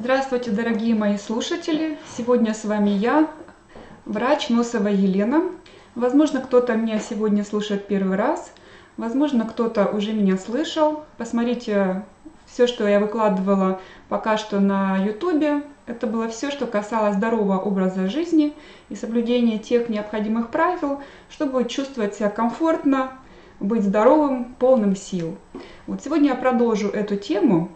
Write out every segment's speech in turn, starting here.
Здравствуйте, дорогие мои слушатели! Сегодня с вами я, врач Носова Елена. Возможно, кто-то меня сегодня слушает первый раз, возможно, кто-то уже меня слышал. Посмотрите, все, что я выкладывала пока что на YouTube, это было все, что касалось здорового образа жизни и соблюдения тех необходимых правил, чтобы чувствовать себя комфортно, быть здоровым, полным сил. Вот сегодня я продолжу эту тему.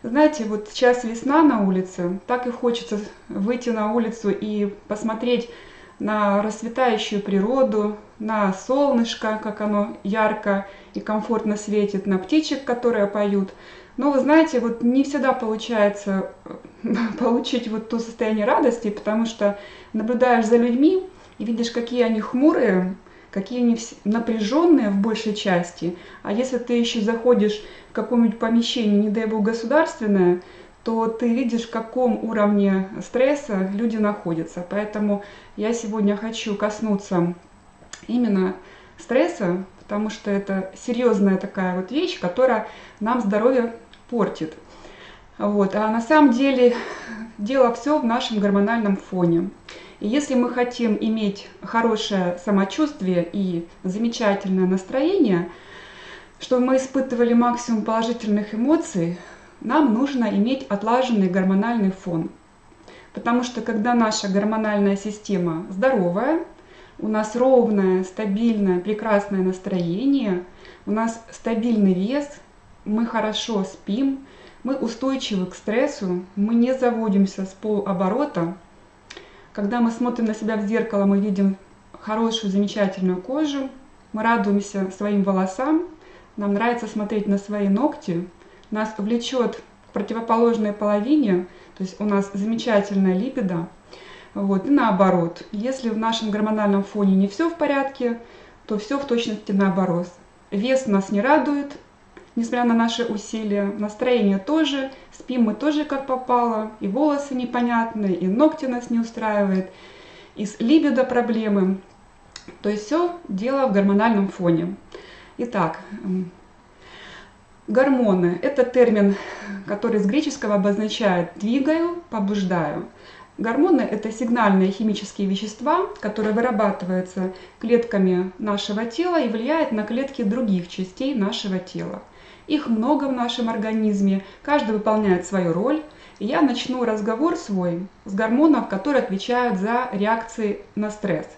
Знаете, вот сейчас весна на улице, так и хочется выйти на улицу и посмотреть на расцветающую природу, на солнышко, как оно ярко и комфортно светит, на птичек, которые поют. Но вы знаете, вот не всегда получается получить вот то состояние радости, потому что наблюдаешь за людьми и видишь, какие они хмурые, какие они напряженные в большей части. А если ты еще заходишь в какое-нибудь помещение, не дай бог государственное, то ты видишь, в каком уровне стресса люди находятся. Поэтому я сегодня хочу коснуться именно стресса, потому что это серьезная такая вот вещь, которая нам здоровье портит. Вот. А на самом деле дело все в нашем гормональном фоне. И если мы хотим иметь хорошее самочувствие и замечательное настроение, чтобы мы испытывали максимум положительных эмоций, нам нужно иметь отлаженный гормональный фон. Потому что когда наша гормональная система здоровая, у нас ровное, стабильное, прекрасное настроение, у нас стабильный вес, мы хорошо спим, мы устойчивы к стрессу, мы не заводимся с полоборота. Когда мы смотрим на себя в зеркало, мы видим хорошую, замечательную кожу, мы радуемся своим волосам, нам нравится смотреть на свои ногти, нас влечет к противоположной половине, то есть у нас замечательная либидо. Вот. И наоборот, если в нашем гормональном фоне не все в порядке, то все в точности наоборот. Вес нас не радует, несмотря на наши усилия, настроение тоже, спим мы тоже как попало, и волосы непонятные, и ногти нас не устраивают, и с либидо проблемы. То есть все дело в гормональном фоне. Итак, гормоны – это термин, который с греческого обозначает «двигаю», «побуждаю». Гормоны – это сигнальные химические вещества, которые вырабатываются клетками нашего тела и влияют на клетки других частей нашего тела. Их много в нашем организме, каждый выполняет свою роль. И я начну разговор свой с гормонов, которые отвечают за реакции на стресс.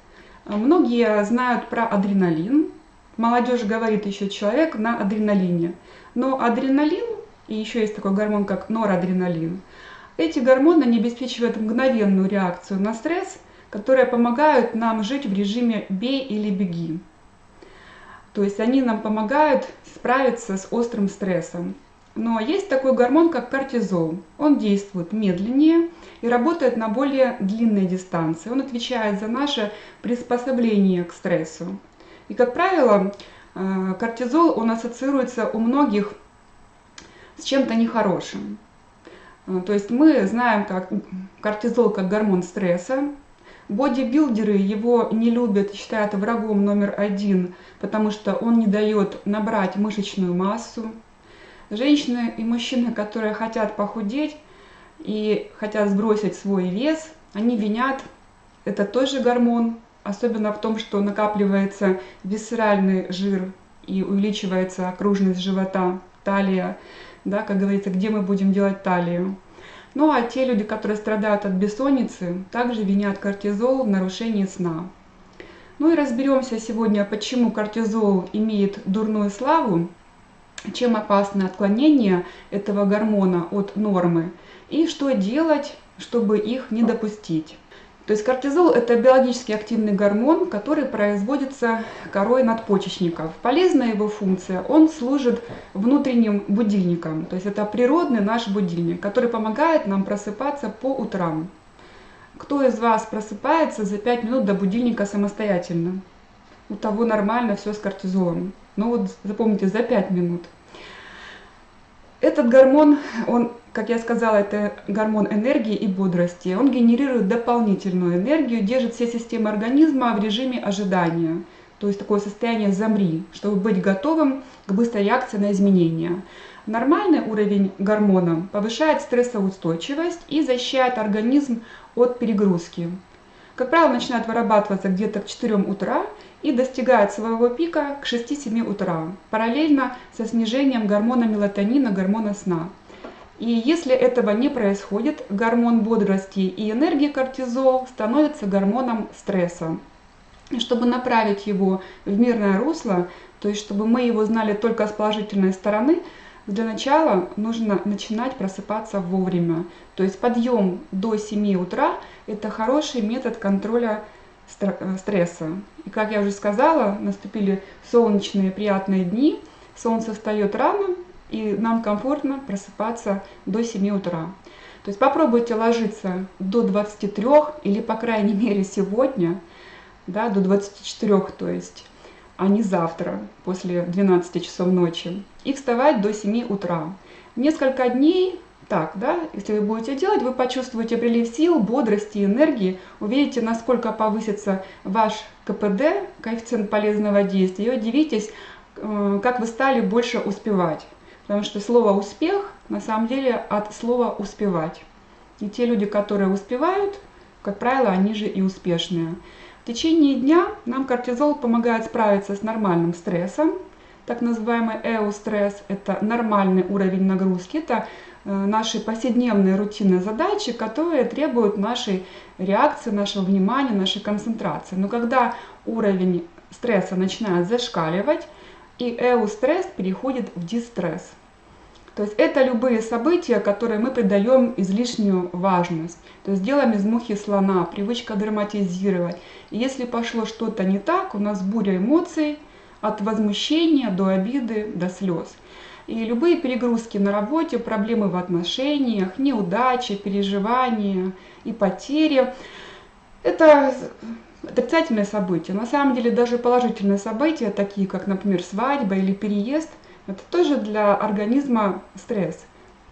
Многие знают про адреналин. Молодежь говорит еще человек на адреналине. Но адреналин, и еще есть такой гормон, как норадреналин, эти гормоны не обеспечивают мгновенную реакцию на стресс, которые помогают нам жить в режиме «бей или беги». То есть они нам помогают справиться с острым стрессом. Но есть такой гормон, как кортизол. Он действует медленнее и работает на более длинной дистанции. Он отвечает за наше приспособление к стрессу. И, как правило, кортизол, он ассоциируется у многих с чем-то нехорошим. То есть мы знаем как кортизол как гормон стресса. Бодибилдеры его не любят и считают врагом номер один, потому что он не дает набрать мышечную массу. Женщины и мужчины, которые хотят похудеть и хотят сбросить свой вес, они винят это тоже гормон, особенно в том, что накапливается висцеральный жир и увеличивается окружность живота, талия, да, как говорится, где мы будем делать талию. Ну а те люди, которые страдают от бессонницы, также винят кортизол в нарушении сна. Ну и разберемся сегодня, почему кортизол имеет дурную славу, чем опасны отклонения этого гормона от нормы и что делать, чтобы их не допустить. То есть кортизол – это биологически активный гормон, который производится корой надпочечников. Полезная его функция – он служит внутренним будильником. То есть это природный наш будильник, который помогает нам просыпаться по утрам. Кто из вас просыпается за 5 минут до будильника самостоятельно? У того нормально все с кортизолом. Ну вот запомните, за 5 минут. Этот гормон, он, как я сказала, это гормон энергии и бодрости. Он генерирует дополнительную энергию, держит все системы организма в режиме ожидания. То есть такое состояние «замри», чтобы быть готовым к быстрой реакции на изменения. Нормальный уровень гормона повышает стрессоустойчивость и защищает организм от перегрузки. Как правило, начинает вырабатываться где-то к 4 утра и достигает своего пика к 6-7 утра, параллельно со снижением гормона мелатонина, гормона сна. И если этого не происходит, гормон бодрости и энергии кортизол становится гормоном стресса. И чтобы направить его в мирное русло, то есть чтобы мы его знали только с положительной стороны, для начала нужно начинать просыпаться вовремя. То есть подъем до 7 утра – это хороший метод контроля стресса. И как я уже сказала, наступили солнечные приятные дни, солнце встает рано, и нам комфортно просыпаться до 7 утра. То есть попробуйте ложиться до 23 или, по крайней мере, сегодня, да, до 24, то есть, а не завтра, после 12 часов ночи, и вставать до 7 утра. Несколько дней так, да, если вы будете делать, вы почувствуете прилив сил, бодрости, энергии, увидите, насколько повысится ваш КПД, коэффициент полезного действия, и удивитесь, как вы стали больше успевать. Потому что слово «успех» на самом деле от слова «успевать». И те люди, которые успевают, как правило, они же и успешные. В течение дня нам кортизол помогает справиться с нормальным стрессом. Так называемый эустресс – это нормальный уровень нагрузки, это наши повседневные рутинные задачи, которые требуют нашей реакции, нашего внимания, нашей концентрации. Но когда уровень стресса начинает зашкаливать, и эустресс переходит в дистресс. То есть это любые события, которые мы придаем излишнюю важность. То есть делаем из мухи слона, привычка драматизировать. И если пошло что-то не так, у нас буря эмоций, от возмущения до обиды, до слез. И любые перегрузки на работе, проблемы в отношениях, неудачи, переживания и потери – это отрицательные события. На самом деле даже положительные события, такие как, например, свадьба или переезд, это тоже для организма стресс.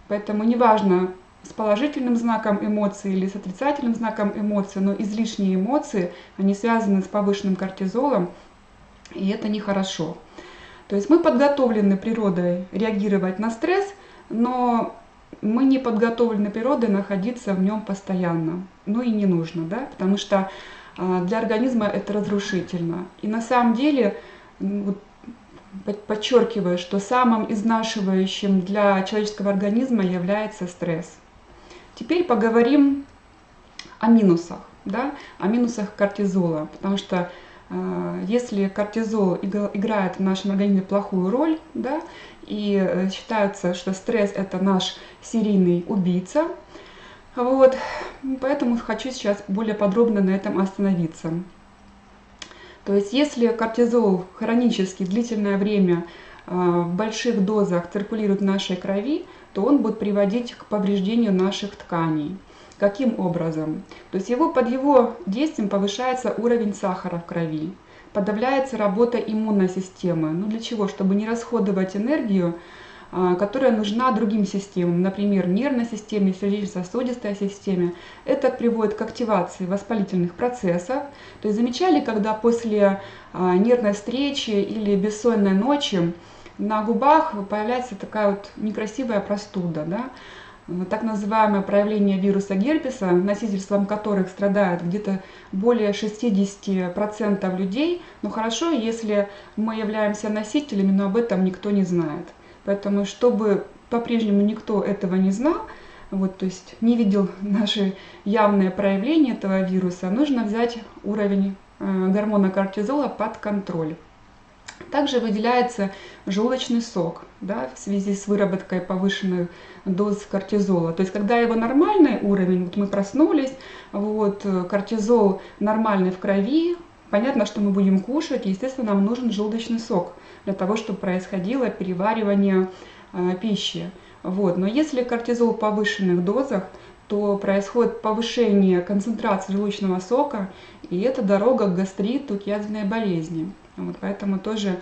Поэтому неважно, с положительным знаком эмоций или с отрицательным знаком эмоций, но излишние эмоции, они связаны с повышенным кортизолом, и это нехорошо. То есть мы подготовлены природой реагировать на стресс, но мы не подготовлены природой находиться в нем постоянно. Ну и не нужно, да, потому что для организма это разрушительно. И на самом деле, подчеркиваю, что самым изнашивающим для человеческого организма является стресс. Теперь поговорим о минусах, да, о минусах кортизола, потому что если кортизол играет в нашем организме плохую роль, да, и считается, что стресс – это наш серийный убийца, вот, поэтому хочу сейчас более подробно на этом остановиться. То есть если кортизол хронически длительное время в больших дозах циркулирует в нашей крови, то он будет приводить к повреждению наших тканей. Каким образом? То есть под его действием повышается уровень сахара в крови, подавляется работа иммунной системы. Ну для чего? Чтобы не расходовать энергию, которая нужна другим системам, например, нервной системе, сердечно-сосудистой системе. Это приводит к активации воспалительных процессов. То есть замечали, когда после нервной встречи или бессонной ночи на губах появляется такая вот некрасивая простуда, да? Так называемое проявление вируса герпеса, носительством которых страдает где-то более 60% людей. Но хорошо, если мы являемся носителями, но об этом никто не знает. Поэтому, чтобы по-прежнему никто этого не знал, вот, то есть не видел наши явные проявления этого вируса, нужно взять уровень гормона кортизола под контроль. Также выделяется желудочный сок, да, в связи с выработкой повышенных доз кортизола. То есть когда его нормальный уровень, вот мы проснулись, вот, кортизол нормальный в крови, понятно, что мы будем кушать, и, естественно, нам нужен желудочный сок для того, чтобы происходило переваривание пищи. Вот. Но если кортизол в повышенных дозах, то происходит повышение концентрации желудочного сока, и это дорога к гастриту, к язвенной болезни. Вот. Поэтому тоже,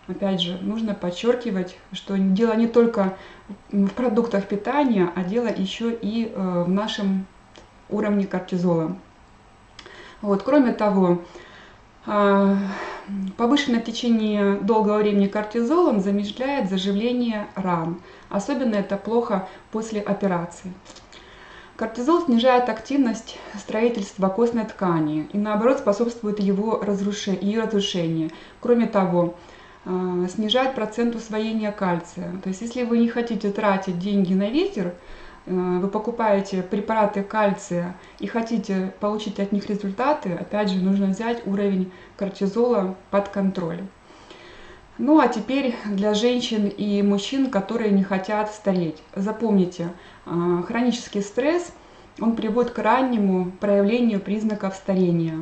опять же, нужно подчеркивать, что дело не только в продуктах питания, а дело еще и в нашем уровне кортизола. Вот. Кроме того, Повышенное в течение долгого времени кортизол, он замедляет заживление ран. Особенно это плохо после операции. Кортизол снижает активность строительства костной ткани и наоборот способствует ее разрушению. Кроме того, снижает процент усвоения кальция. То есть если вы не хотите тратить деньги на ветер, вы покупаете препараты кальция и хотите получить от них результаты, опять же нужно взять уровень кортизола под контроль. Ну а теперь для женщин и мужчин, которые не хотят стареть. Запомните, хронический стресс, он приводит к раннему проявлению признаков старения.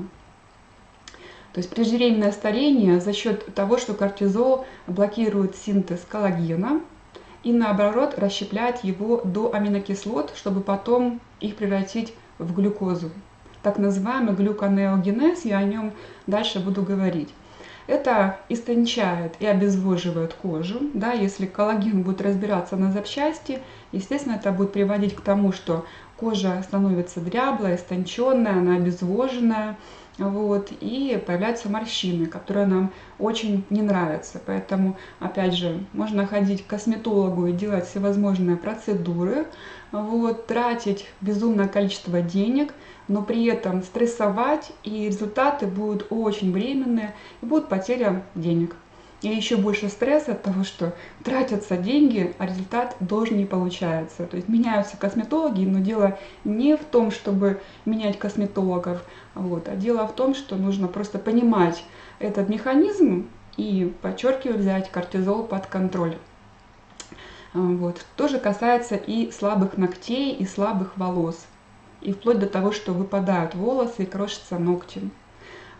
То есть преждевременное старение за счет того, что кортизол блокирует синтез коллагена и наоборот расщепляет его до аминокислот, чтобы потом их превратить в глюкозу. Так называемый глюконеогенез, я о нем дальше буду говорить. Это истончает и обезвоживает кожу. Да, если коллаген будет разбираться на запчасти, естественно, это будет приводить к тому, что кожа становится дряблая, истонченная, она обезвоженная. Вот, и появляются морщины, которые нам очень не нравятся. Поэтому, опять же, можно ходить к косметологу и делать всевозможные процедуры, вот, тратить безумное количество денег, но при этом стрессовать, и результаты будут очень временные, и будет потеря денег. И еще больше стресса от того, что тратятся деньги, а результат должен не получается. То есть меняются косметологи, но дело не в том, чтобы менять косметологов, вот, а дело в том, что нужно просто понимать этот механизм и, подчеркиваю, взять кортизол под контроль. Вот. То же касается и слабых ногтей, и слабых волос. И вплоть до того, что выпадают волосы и крошатся ногти.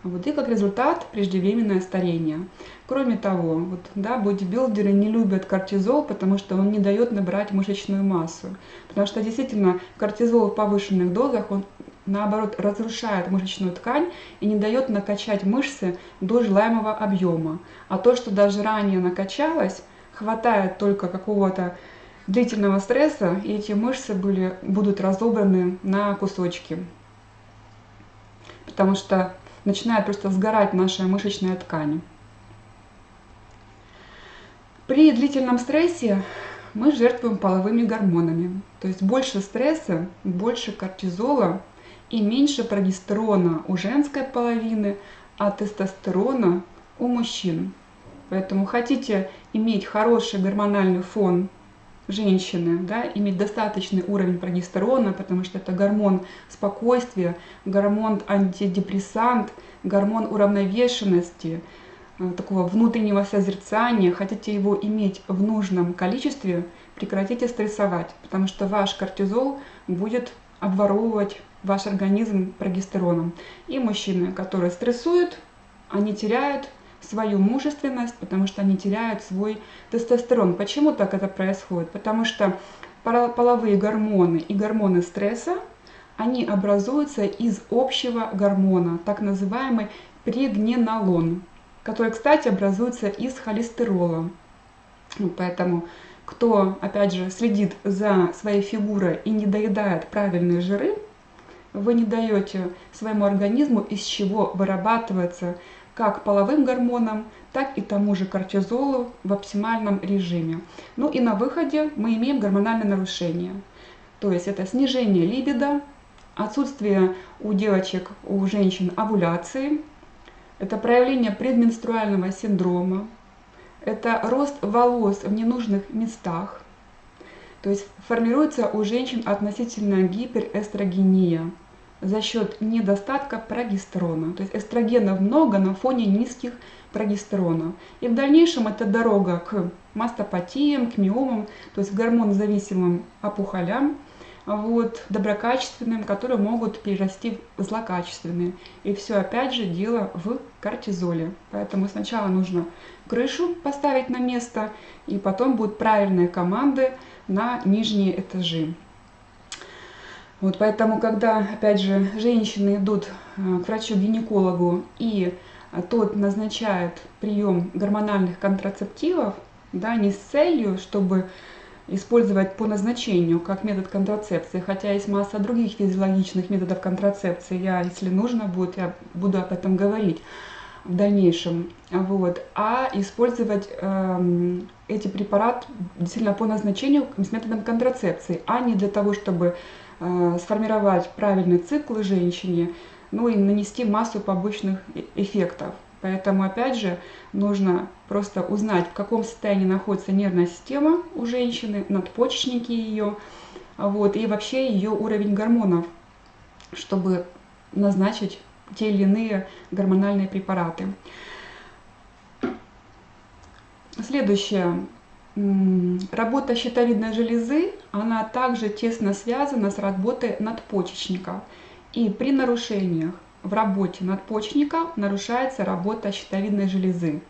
Вот, и как результат преждевременное старение. Кроме того, вот, да, бодибилдеры не любят кортизол, потому что он не дает набрать мышечную массу. Потому что действительно кортизол в повышенных дозах, он наоборот разрушает мышечную ткань и не дает накачать мышцы до желаемого объема. А то, что даже ранее накачалось, хватает только какого-то длительного стресса, и эти мышцы будут разобраны на кусочки. Потому что начинает просто сгорать наша мышечная ткань. При длительном стрессе мы жертвуем половыми гормонами. То есть больше стресса, больше кортизола и меньше прогестерона у женской половины, а тестостерона у мужчин. Поэтому хотите иметь хороший гормональный фон женщины, да, иметь достаточный уровень прогестерона, потому что это гормон спокойствия, гормон антидепрессант, гормон уравновешенности, такого внутреннего созерцания. Хотите его иметь в нужном количестве, прекратите стрессовать, потому что ваш кортизол будет обворовывать ваш организм прогестероном. И мужчины, которые стрессуют, они теряют свою мужественность, потому что они теряют свой тестостерон. Почему так это происходит? Потому что половые гормоны и гормоны стресса, они образуются из общего гормона, так называемый прегненолон, который, кстати, образуется из холестерола. Поэтому, кто, опять же, следит за своей фигурой и не доедает правильные жиры, вы не даете своему организму, из чего вырабатывается как половым гормонам, так и тому же кортизолу в оптимальном режиме. Ну и на выходе мы имеем гормональное нарушение. То есть это снижение либидо, отсутствие у девочек, у женщин овуляции, это проявление предменструального синдрома, это рост волос в ненужных местах. То есть формируется у женщин относительная гиперэстрогения за счет недостатка прогестерона. То есть эстрогенов много на фоне низких прогестерона. И в дальнейшем это дорога к мастопатиям, к миомам, то есть гормонозависимым опухолям, вот, доброкачественным, которые могут перерасти в злокачественные. И все опять же дело в кортизоле. Поэтому сначала нужно крышу поставить на место, и потом будут правильные команды на нижние этажи. Вот поэтому, когда, опять же, женщины идут к врачу-гинекологу, и тот назначает прием гормональных контрацептивов, да, не с целью, чтобы использовать по назначению как метод контрацепции, хотя есть масса других физиологичных методов контрацепции, если нужно будет, я буду об этом говорить. в дальнейшем, вот, а использовать эти препараты действительно по назначению с методом контрацепции, а не для того, чтобы сформировать правильный цикл женщине, ну и нанести массу побочных эффектов. Поэтому, опять же, нужно просто узнать, в каком состоянии находится нервная система у женщины, надпочечники ее, вот, и вообще ее уровень гормонов, чтобы назначить те или иные гормональные препараты. Следующее. Работа щитовидной железы, она также тесно связана с работой надпочечников. И при нарушениях в работе надпочечников нарушается работа щитовидной железы.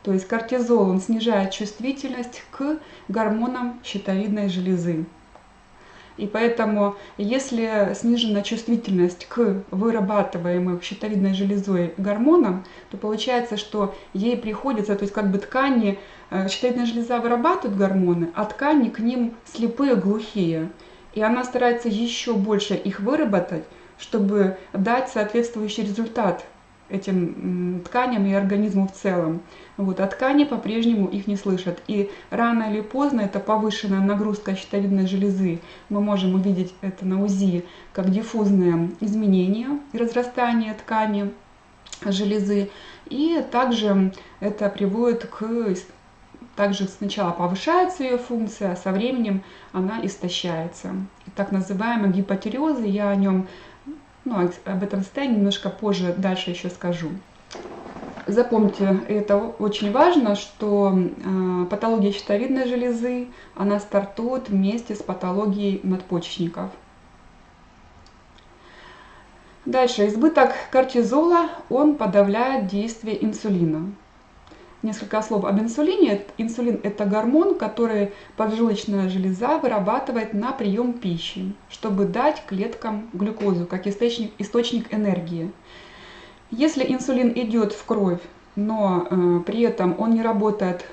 То есть кортизол, он снижает чувствительность к гормонам щитовидной железы. И поэтому, если снижена чувствительность к вырабатываемым щитовидной железой гормонам, то получается, что ей приходится, то есть как бы ткани, щитовидная железа вырабатывает гормоны, а ткани к ним слепые, глухие. И она старается еще больше их выработать, чтобы дать соответствующий результат этим тканям и организму в целом. Вот, а ткани по-прежнему их не слышат. И рано или поздно это повышенная нагрузка щитовидной железы. Мы можем увидеть это на УЗИ как диффузное изменение и разрастание ткани железы. И также это приводит к... Также сначала повышается ее функция, а со временем она истощается. Так называемый гипотиреоз, я о нем, об этом состоянии немножко позже дальше еще скажу. Запомните, это очень важно, что патология щитовидной железы, она стартует вместе с патологией надпочечников. Дальше, избыток кортизола, он подавляет действие инсулина. Несколько слов об инсулине. Инсулин – это гормон, который поджелудочная железа вырабатывает на прием пищи, чтобы дать клеткам глюкозу, как источник энергии. Если инсулин идет в кровь, но при этом он не работает,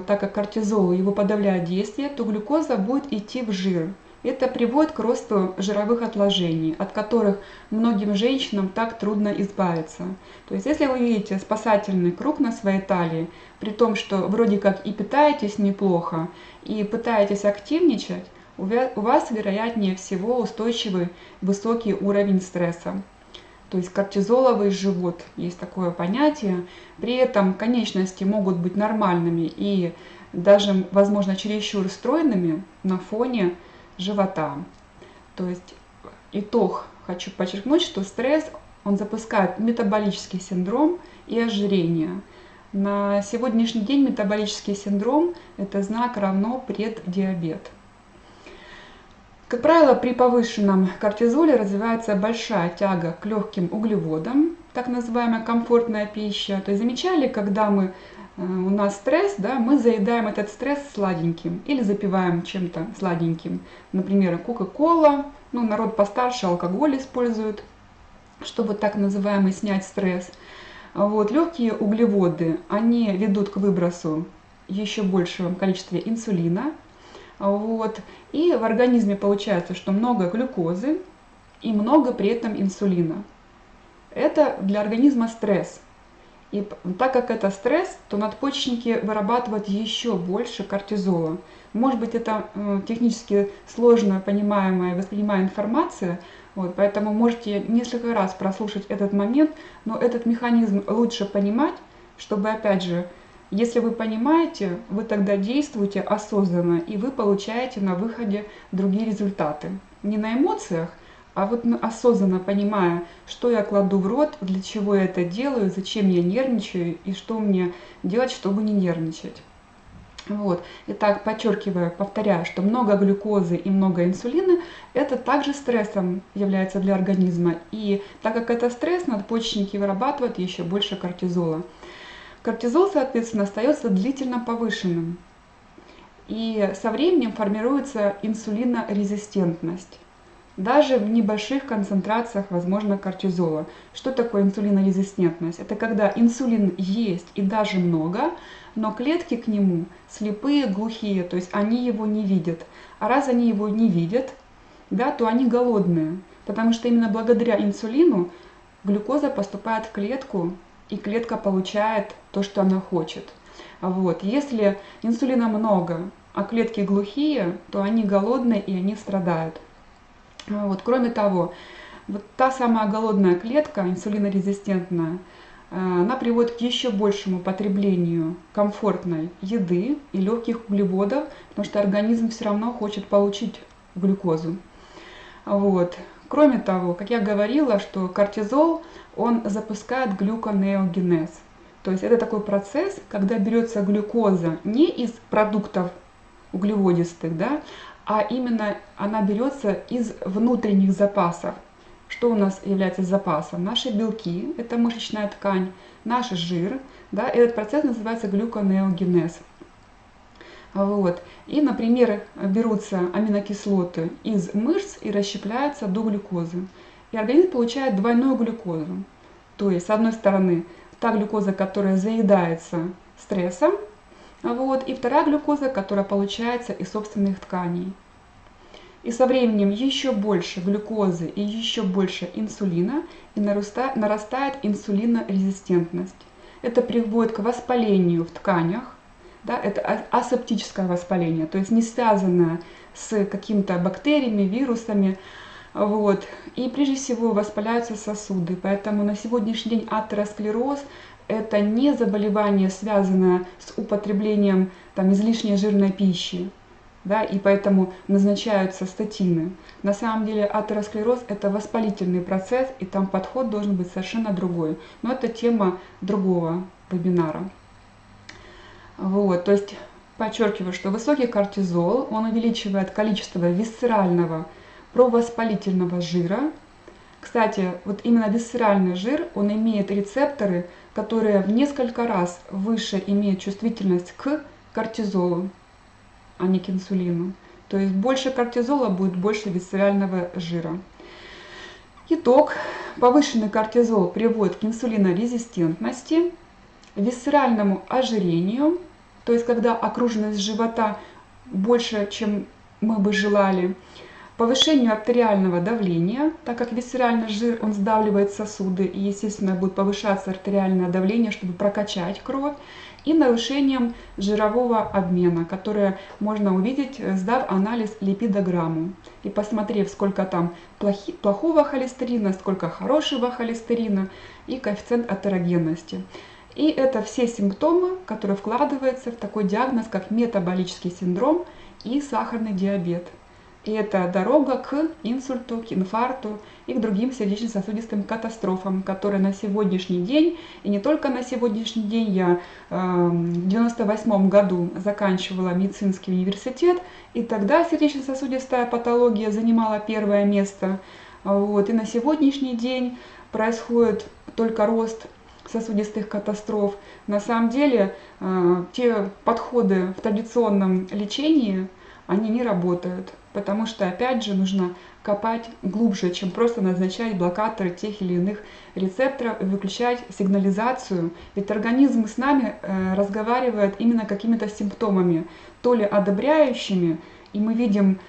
так как кортизол его подавляет действие, то глюкоза будет идти в жир. Это приводит к росту жировых отложений, от которых многим женщинам так трудно избавиться. То есть, если вы видите спасательный круг на своей талии, при том, что вроде как и питаетесь неплохо, и пытаетесь активничать, у вас, вероятнее всего, устойчивый высокий уровень стресса. То есть кортизоловый живот, есть такое понятие. При этом конечности могут быть нормальными и даже, возможно, чересчур стройными на фоне живота. То есть итог, хочу подчеркнуть, что стресс, он запускает метаболический синдром и ожирение. На сегодняшний день метаболический синдром – это знак равно преддиабет. Как правило, при повышенном кортизоле развивается большая тяга к легким углеводам, так называемая комфортная пища. То есть замечали, когда у нас стресс, да, мы заедаем этот стресс сладеньким или запиваем чем-то сладеньким. Например, кока-кола, народ постарше алкоголь использует, чтобы так называемый снять стресс. Вот, легкие углеводы, они ведут к выбросу еще большего количества инсулина. Вот. И в организме получается, что много глюкозы и много при этом инсулина. Это для организма стресс. И так как это стресс, то надпочечники вырабатывают еще больше кортизола. Может быть, это технически сложно понимаемая и воспринимаемая информация, вот, поэтому можете несколько раз прослушать этот момент, но этот механизм лучше понимать, чтобы, опять же, если вы понимаете, вы тогда действуете осознанно, и вы получаете на выходе другие результаты. Не на эмоциях, а вот осознанно понимая, что я кладу в рот, для чего я это делаю, зачем я нервничаю и что мне делать, чтобы не нервничать. Вот. Итак, подчеркиваю, повторяю, что много глюкозы и много инсулина – это также стрессом является для организма. И так как это стресс, надпочечники вырабатывают еще больше кортизола. Кортизол, соответственно, остается длительно повышенным. И со временем формируется инсулинорезистентность. Даже в небольших концентрациях возможно кортизола. Что такое инсулинорезистентность? Это когда инсулин есть и даже много, но клетки к нему слепые, глухие, то есть они его не видят. А раз они его не видят, да, то они голодные, потому что именно благодаря инсулину глюкоза поступает в клетку и клетка получает то, что она хочет. Вот. Если инсулина много, а клетки глухие, то они голодные и они страдают. Вот. Кроме того, вот та самая голодная клетка, инсулинорезистентная, она приводит к еще большему потреблению комфортной еды и легких углеводов, потому что организм все равно хочет получить глюкозу. Вот. Кроме того, как я говорила, что кортизол, он запускает глюконеогенез. То есть это такой процесс, когда берется глюкоза не из продуктов углеводистых, да, а именно она берется из внутренних запасов. Что у нас является запасом? Наши белки, это мышечная ткань, наш жир, да, этот процесс называется глюконеогенез. Вот. И, например, берутся аминокислоты из мышц и расщепляются до глюкозы. И организм получает двойную глюкозу. То есть, с одной стороны, та глюкоза, которая заедается стрессом, вот, и вторая глюкоза, которая получается из собственных тканей. И со временем еще больше глюкозы и еще больше инсулина, и нарастает инсулинорезистентность. Это приводит к воспалению в тканях, да, это асептическое воспаление, то есть не связанное с какими-то бактериями, вирусами. Вот. И прежде всего воспаляются сосуды. Поэтому на сегодняшний день атеросклероз – это не заболевание, связанное с употреблением излишней жирной пищи. Да, и поэтому назначаются статины. На самом деле атеросклероз – это воспалительный процесс, и там подход должен быть совершенно другой. Но это тема другого вебинара. Вот, то есть подчеркиваю, что высокий кортизол, он увеличивает количество висцерального провоспалительного жира. Кстати, вот именно висцеральный жир, он имеет рецепторы, которые в несколько раз выше имеют чувствительность к кортизолу, а не к инсулину. То есть больше кортизола будет больше висцерального жира. Итог. Повышенный кортизол приводит к инсулинорезистентности, висцеральному ожирению, то есть когда окруженность живота больше, чем мы бы желали, повышению артериального давления, так как висцеральный жир, он сдавливает сосуды, и, естественно, будет повышаться артериальное давление, чтобы прокачать кровь, и нарушением жирового обмена, которое можно увидеть, сдав анализ липидограмму и посмотрев, сколько там плохого холестерина, сколько хорошего холестерина и коэффициент атерогенности. И это все симптомы, которые вкладываются в такой диагноз, как метаболический синдром и сахарный диабет. И это дорога к инсульту, к инфаркту и к другим сердечно-сосудистым катастрофам, которые на сегодняшний день, и не только на сегодняшний день, я в 1998 году заканчивала медицинский университет, и тогда сердечно-сосудистая патология занимала первое место. Вот, и на сегодняшний день происходит только рост сосудистых катастроф. На самом деле те подходы в традиционном лечении, они не работают, потому что, опять же, нужно копать глубже, чем просто назначать блокаторы тех или иных рецепторов и выключать сигнализацию. Ведь организм с нами разговаривает именно какими-то симптомами, то ли одобряющими, и мы видим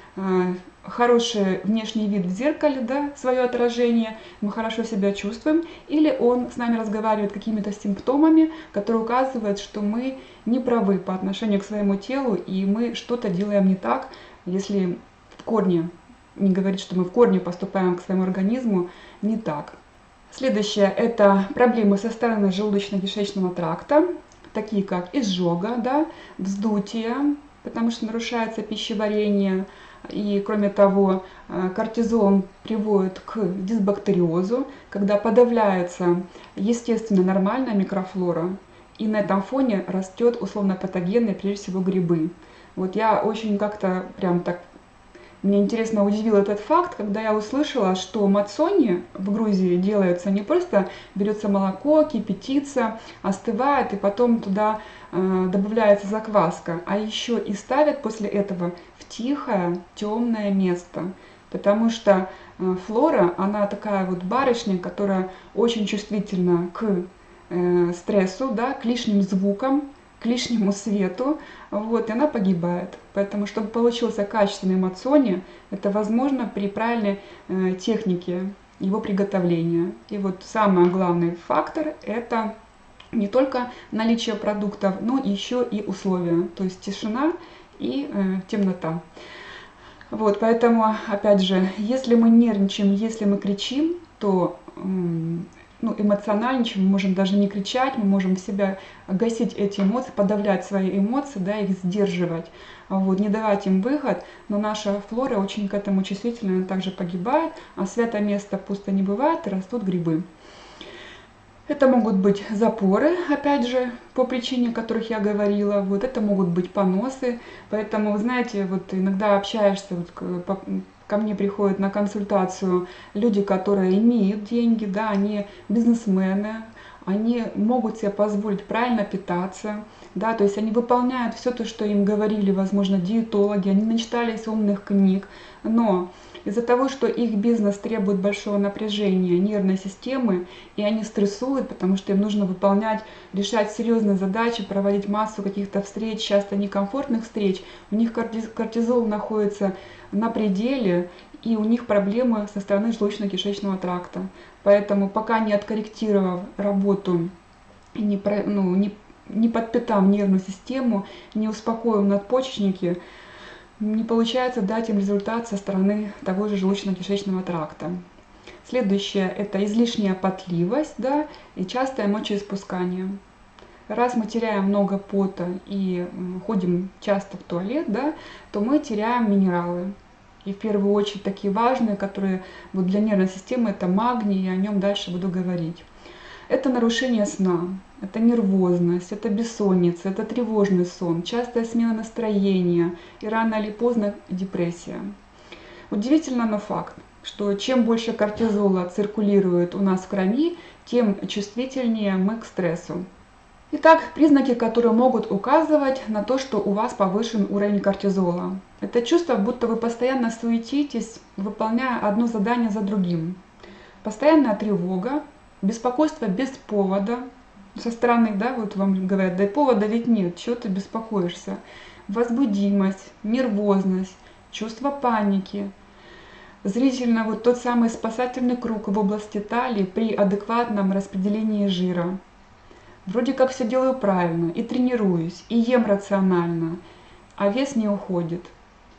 хороший внешний вид в зеркале, да, свое отражение, мы хорошо себя чувствуем, или он с нами разговаривает какими-то симптомами, которые указывают, что мы не правы по отношению к своему телу, и мы что-то делаем не так, если в корне, не говорит, что мы в корне поступаем к своему организму не так. Следующее – это проблемы со стороны желудочно-кишечного тракта, такие как изжога, да, вздутие, потому что нарушается пищеварение. И кроме того, кортизол приводит к дисбактериозу, когда подавляется естественно нормальная микрофлора, и на этом фоне растет условно-патогенные, прежде всего, грибы. Вот я очень как-то прям так, мне интересно удивил этот факт, когда я услышала, что мацони в Грузии делается не просто берется молоко, кипятится, остывает, и потом туда добавляется закваска, а еще и ставят после этого в тихое, темное место. Потому что флора, она такая вот барышня, которая очень чувствительна к стрессу, да, к лишним звукам, к лишнему свету, вот, и она погибает. Поэтому, чтобы получился качественный мацони, это возможно при правильной технике его приготовления. И вот самый главный фактор – это Не только наличие продуктов, но еще и условия, то есть тишина и темнота. Вот, поэтому, опять же, если мы нервничаем, если мы кричим, то ну, эмоциональничаем, мы можем даже не кричать, мы можем в себя гасить эти эмоции, подавлять свои эмоции, да, их сдерживать, вот, не давать им выход, но наша флора очень к этому чувствительна, она также погибает, а святое место пусто не бывает, и растут грибы. Это могут быть запоры, опять же, по причине, о которых я говорила. Вот это могут быть поносы. Поэтому, вы знаете, вот иногда общаешься, вот ко мне приходят на консультацию люди, которые имеют деньги, да, они бизнесмены, они могут себе позволить правильно питаться, да, то есть они выполняют все то, что им говорили, возможно, диетологи, они начитались умных книг, но из-за того, что их бизнес требует большого напряжения нервной системы, и они стрессуют, потому что им нужно выполнять, решать серьезные задачи, проводить массу каких-то встреч, часто некомфортных встреч, у них кортизол находится на пределе, и у них проблемы со стороны желудочно-кишечного тракта. Поэтому пока не откорректировав работу, не подпитав нервную систему, не успокоив надпочечники, не получается дать им результат со стороны того же желудочно-кишечного тракта. Следующее – это излишняя потливость, да, и частое мочеиспускание. Раз мы теряем много пота и ходим часто в туалет, да, то мы теряем минералы. И в первую очередь такие важные, которые вот для нервной системы, это магний, и о нем дальше буду говорить. Это нарушение сна, это нервозность, это бессонница, это тревожный сон, частая смена настроения и рано или поздно депрессия. Удивительно, но факт, что чем больше кортизола циркулирует у нас в крови, тем чувствительнее мы к стрессу. Итак, признаки, которые могут указывать на то, что у вас повышен уровень кортизола. Это чувство, будто вы постоянно суетитесь, выполняя одно задание за другим. Постоянная тревога, беспокойство без повода. Со стороны, да, вот вам говорят, да и повода ведь нет, чего ты беспокоишься. Возбудимость, нервозность, чувство паники. Зрительно вот тот самый спасательный круг в области талии при адекватном распределении жира. Вроде как все делаю правильно, и тренируюсь, и ем рационально, а вес не уходит.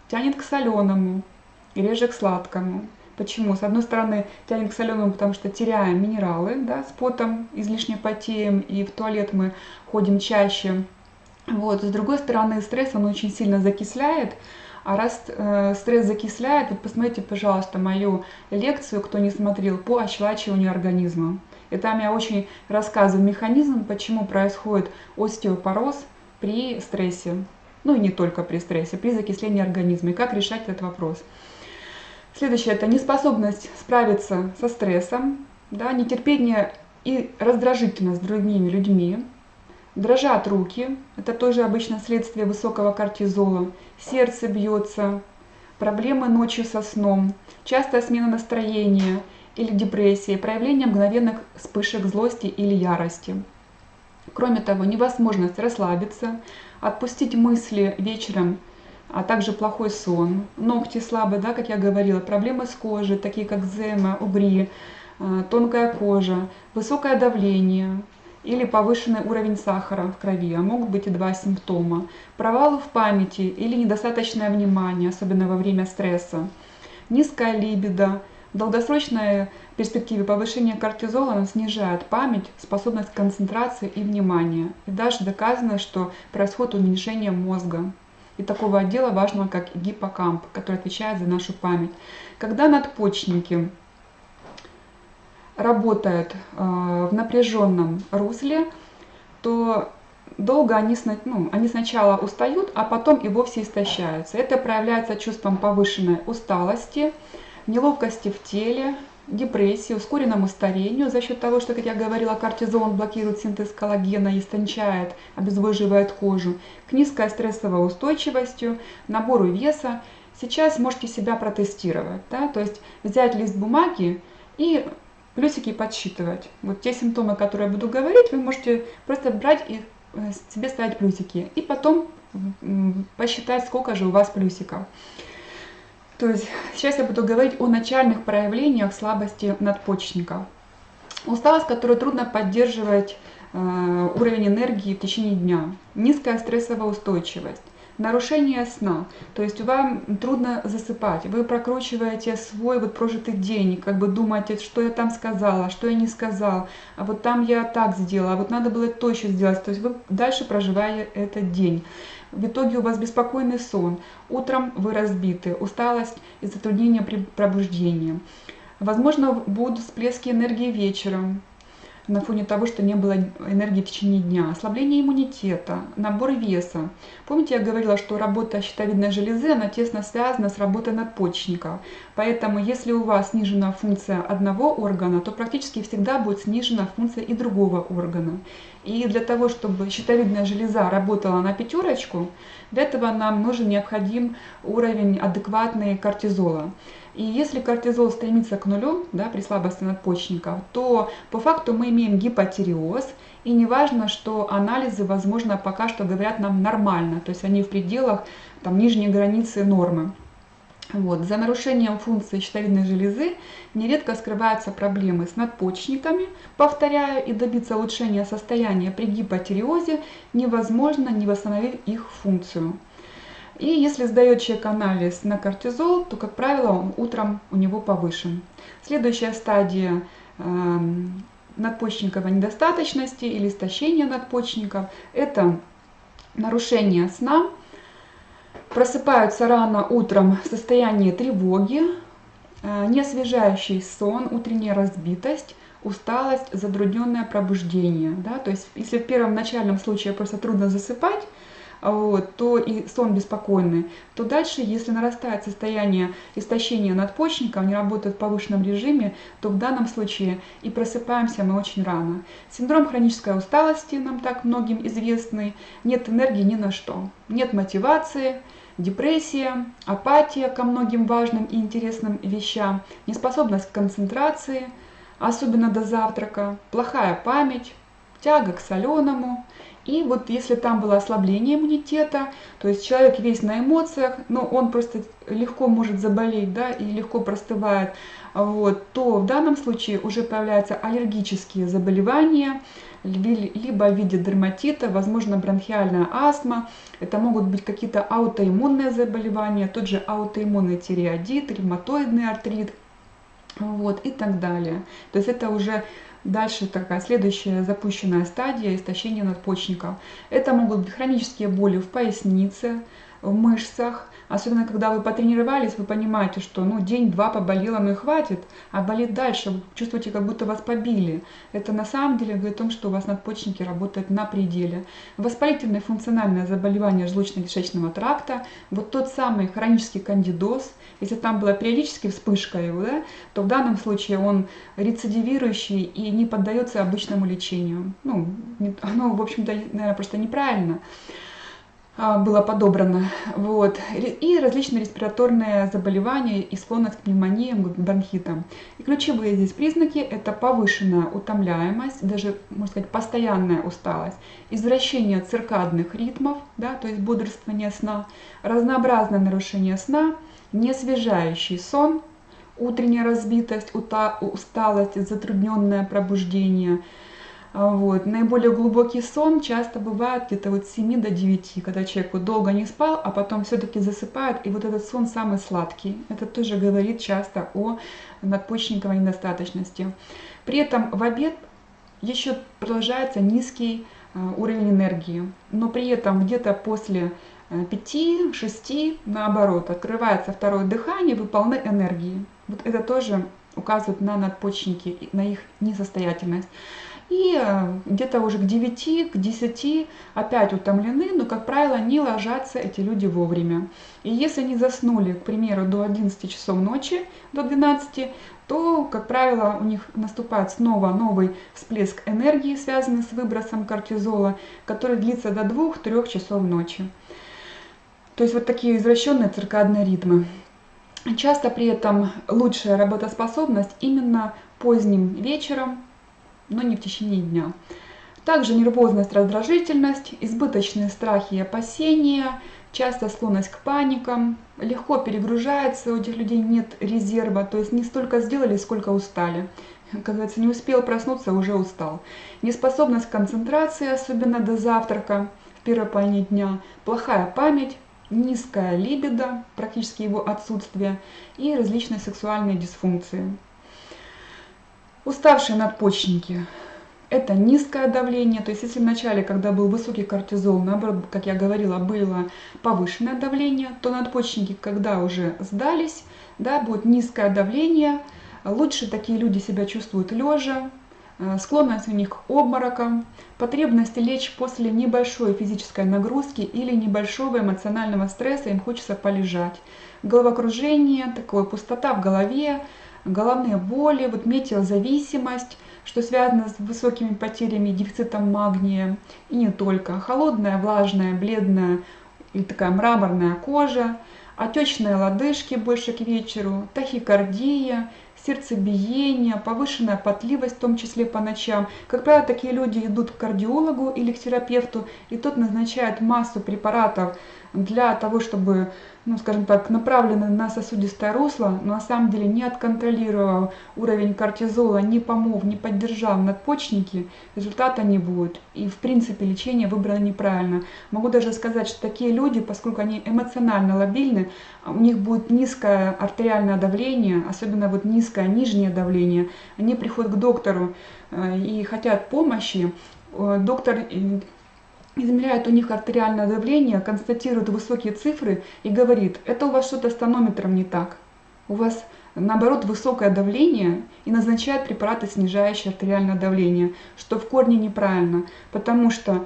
Тянет к соленому, и реже к сладкому. Почему? С одной стороны, тянет к соленому, потому что теряем минералы, да, с потом излишне потеем, и в туалет мы ходим чаще. Вот. С другой стороны, стресс, он очень сильно закисляет. А раз стресс закисляет, вот посмотрите, пожалуйста, мою лекцию, кто не смотрел, по ощелачиванию организма. И там я очень рассказываю механизм, почему происходит остеопороз при стрессе. Ну и не только при стрессе, при закислении организма. И как решать этот вопрос. Следующее – это неспособность справиться со стрессом, да, нетерпение и раздражительность с другими людьми. Дрожат руки, это тоже обычно следствие высокого кортизола. Сердце бьется, проблемы ночью со сном, частая смена настроения или депрессии, проявление мгновенных вспышек злости или ярости. Кроме того, невозможность расслабиться, отпустить мысли вечером, а также плохой сон, ногти слабые, да, как я говорила, проблемы с кожей, такие как экзема, угри, тонкая кожа, высокое давление или повышенный уровень сахара в крови, а могут быть и два симптома. Провалы в памяти или недостаточное внимание, особенно во время стресса, низкая либидо. В долгосрочной перспективе повышение кортизола снижает память, способность к концентрации и внимания. И даже доказано, что происходит уменьшение мозга и такого отдела важного, как гиппокамп, который отвечает за нашу память. Когда надпочечники работают в напряженном русле, то долго они сначала устают, а потом и вовсе истощаются. Это проявляется чувством повышенной усталости, неловкости в теле, депрессии, ускоренному старению за счет того, что, как я говорила, кортизол блокирует синтез коллагена, истончает, обезвоживает кожу, к низкой стрессовой устойчивостью, набору веса. Сейчас можете себя протестировать, да? То есть взять лист бумаги и плюсики подсчитывать. Вот те симптомы, которые я буду говорить, вы можете просто брать и себе ставить плюсики. И потом посчитать, сколько же у вас плюсиков. То есть сейчас я буду говорить о начальных проявлениях слабости надпочечников. Усталость, которую трудно поддерживать уровень энергии в течение дня, низкая стрессовая устойчивость, нарушение сна, то есть вам трудно засыпать, вы прокручиваете свой вот прожитый день, как бы думаете, что я там сказала, что я не сказал, а вот там я так сделала, а вот надо было то еще сделать, то есть вы дальше проживаете этот день. В итоге у вас беспокойный сон, утром вы разбиты, усталость и затруднение при пробуждении. Возможно, будут всплески энергии вечером, на фоне того, что не было энергии в течение дня, ослабление иммунитета, набор веса. Помните, я говорила, что работа щитовидной железы, она тесно связана с работой надпочечников. Поэтому, если у вас снижена функция одного органа, то практически всегда будет снижена функция и другого органа. И для того, чтобы щитовидная железа работала на пятерочку, для этого нам необходим уровень адекватный кортизола. И если кортизол стремится к нулю, да, при слабости надпочечников, то по факту мы имеем гипотиреоз, и не важно, что анализы, возможно, пока что говорят нам нормально, то есть они в пределах там, нижней границы нормы. Вот. За нарушением функции щитовидной железы нередко скрываются проблемы с надпочечниками, повторяю, и добиться улучшения состояния при гипотиреозе невозможно, не восстановив их функцию. И если сдает человек анализ на кортизол, то, как правило, он утром у него повышен. Следующая стадия надпочечниковой недостаточности или истощения надпочечников – это нарушение сна. Просыпаются рано утром в состоянии тревоги, неосвежающий сон, утренняя разбитость, усталость, затрудненное пробуждение. Да? То есть если в первом начальном случае просто трудно засыпать, вот, то и сон беспокойный, то дальше, если нарастает состояние истощения надпочечников, не работает в повышенном режиме, то в данном случае и просыпаемся мы очень рано. Синдром хронической усталости нам так многим известный, нет энергии ни на что, нет мотивации, депрессия, апатия ко многим важным и интересным вещам, неспособность к концентрации, особенно до завтрака, плохая память, тяга к соленому. И вот если там было ослабление иммунитета, то есть человек весь на эмоциях, но он просто легко может заболеть, да, и легко простывает, вот, то в данном случае уже появляются аллергические заболевания, либо в виде дерматита, возможно, бронхиальная астма, это могут быть какие-то аутоиммунные заболевания, тот же аутоиммунный тиреоидит, ревматоидный артрит, вот, и так далее. То есть это уже дальше такая следующая запущенная стадия истощения надпочечников. Это могут быть хронические боли в пояснице, в мышцах. Особенно, когда вы потренировались, вы понимаете, что день-два поболело, и хватит, а болит дальше. Вы чувствуете, как будто вас побили. Это на самом деле говорит о том, что у вас надпочечники работают на пределе. Воспалительное функциональное заболевание желудочно-кишечного тракта, вот тот самый хронический кандидоз, если там была периодически вспышка его, да, то в данном случае он рецидивирующий и не поддается обычному лечению. Оно, в общем-то, наверное, просто неправильно было подобрано. Вот. И различные респираторные заболевания и склонность к пневмониям, к бронхитам. И ключевые здесь признаки – это повышенная утомляемость, даже, можно сказать, постоянная усталость, извращение циркадных ритмов, да, то есть бодрствование сна, разнообразное нарушение сна, неосвежающий сон, утренняя разбитость, усталость, затрудненное пробуждение. Вот. Наиболее глубокий сон часто бывает где-то с 7 до 9, когда человек долго не спал, а потом все-таки засыпает, и вот этот сон самый сладкий. Это тоже говорит часто о надпочечниковой недостаточности. При этом в обед еще продолжается низкий уровень энергии, но при этом где-то после 5-6, наоборот, открывается второе дыхание, вы полны энергии. Вот это тоже указывает на надпочечники, на их несостоятельность. И где-то уже к 9, к 10 опять утомлены, но, как правило, не ложатся эти люди вовремя. И если не заснули, к примеру, до 11 часов ночи, до 12, то, как правило, у них наступает снова новый всплеск энергии, связанный с выбросом кортизола, который длится до 2-3 часов ночи. То есть вот такие извращенные циркадные ритмы. Часто при этом лучшая работоспособность именно поздним вечером, но не в течение дня. Также нервозность, раздражительность, избыточные страхи и опасения, часто склонность к паникам, легко перегружается, у этих людей нет резерва, то есть не столько сделали, сколько устали. как говорится, не успел проснуться, уже устал. Неспособность к концентрации, особенно до завтрака, в первой половине дня, плохая память, низкая либидо, практически его отсутствие, и различные сексуальные дисфункции. Уставшие надпочечники – это низкое давление, то есть если вначале, когда был высокий кортизол, наоборот, как я говорила, было повышенное давление, то надпочечники, когда уже сдались, да, будет низкое давление, лучше такие люди себя чувствуют лежа, склонность у них к обморокам, потребность лечь после небольшой физической нагрузки или небольшого эмоционального стресса, им хочется полежать. Головокружение, такое пустота в голове, головные боли, вот метеозависимость, что связано с высокими потерями и дефицитом магния, и не только. Холодная, влажная, бледная или такая мраморная кожа, отечные лодыжки больше к вечеру, тахикардия, сердцебиение, повышенная потливость, в том числе по ночам. Как правило, такие люди идут к кардиологу или к терапевту, и тот назначает массу препаратов для того, чтобы, ну, скажем так, направлены на сосудистое русло, но на самом деле не отконтролировав уровень кортизола, не помог, не поддержал надпочечники, результата не будет. И в принципе лечение выбрано неправильно. Могу даже сказать, что такие люди, поскольку они эмоционально лобильны, у них будет низкое артериальное давление, особенно вот низкое нижнее давление, они приходят к доктору и хотят помощи, доктор измеряет у них артериальное давление, констатирует высокие цифры и говорит: это у вас что-то с тонометром не так, у вас наоборот высокое давление, и назначает препараты, снижающие артериальное давление, что в корне неправильно, потому что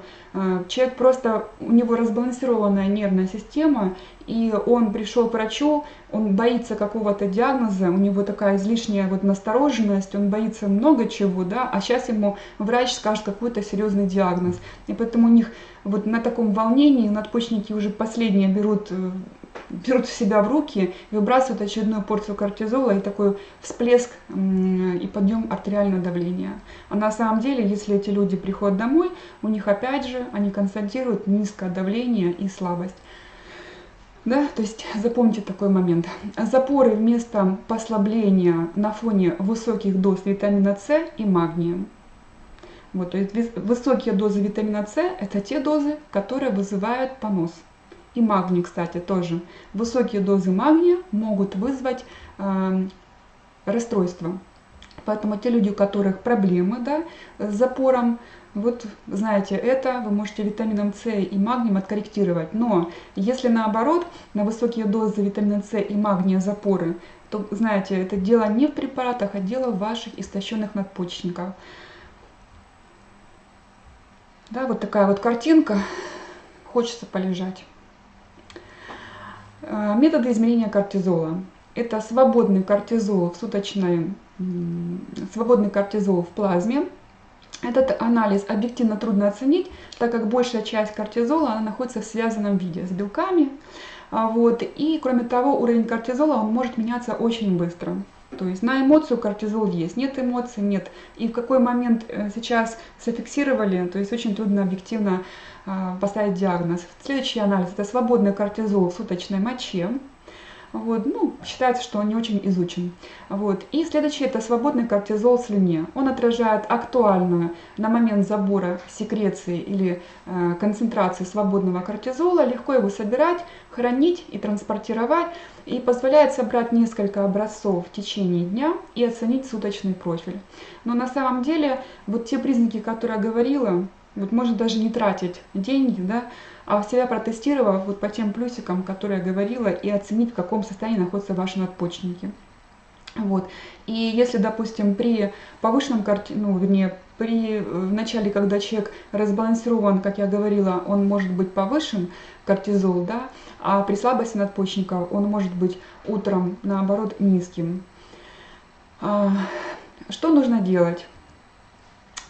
человек просто, у него разбалансированная нервная система, и он пришел к врачу, он боится какого-то диагноза, у него такая излишняя вот настороженность, он боится много чего, да, а сейчас ему врач скажет какой-то серьезный диагноз. И поэтому у них вот на таком волнении надпочечники уже последние берут себя в руки, выбрасывают очередную порцию кортизола и такой всплеск и подъем артериального давления. А на самом деле, если эти люди приходят домой, у них опять же, они констатируют низкое давление и слабость. Да, то есть запомните такой момент. Запоры вместо послабления на фоне высоких доз витамина С и магния. Вот, то есть высокие дозы витамина С – это те дозы, которые вызывают понос. И магний, кстати, тоже. Высокие дозы магния могут вызвать расстройство. Поэтому те люди, у которых проблемы, да, с запором, вот знаете, это вы можете витамином С и магнием откорректировать. Но если наоборот, на высокие дозы витамина С и магния запоры, то знаете, это дело не в препаратах, а дело в ваших истощенных надпочечниках. Да, вот такая вот картинка. Хочется полежать. Методы измерения кортизола. Это свободный кортизол в суточной, свободный кортизол в плазме. Этот анализ объективно трудно оценить, так как большая часть кортизола она находится в связанном виде с белками. Вот. И кроме того, уровень кортизола он может меняться очень быстро. То есть на эмоцию кортизол есть, нет эмоций, нет. И в какой момент сейчас зафиксировали, то есть очень трудно объективно поставить диагноз. Следующий анализ – это свободный кортизол в суточной моче. Вот, ну, считается, что он не очень изучен. Вот. И следующий – это свободный кортизол в слюне. Он отражает актуальную на момент забора секреции или концентрации свободного кортизола, легко его собирать, хранить и транспортировать, и позволяет собрать несколько образцов в течение дня и оценить суточный профиль. Но на самом деле вот те признаки, которые я говорила, вот можно даже не тратить деньги, да, а себя протестировав вот по тем плюсикам, которые я говорила, и оценить, в каком состоянии находятся ваши надпочечники. Вот. И если, допустим, при повышенном в начале, когда человек разбалансирован, как я говорила, он может быть повышен, кортизол, да, а при слабости надпочечников он может быть утром, наоборот, низким. Что нужно делать?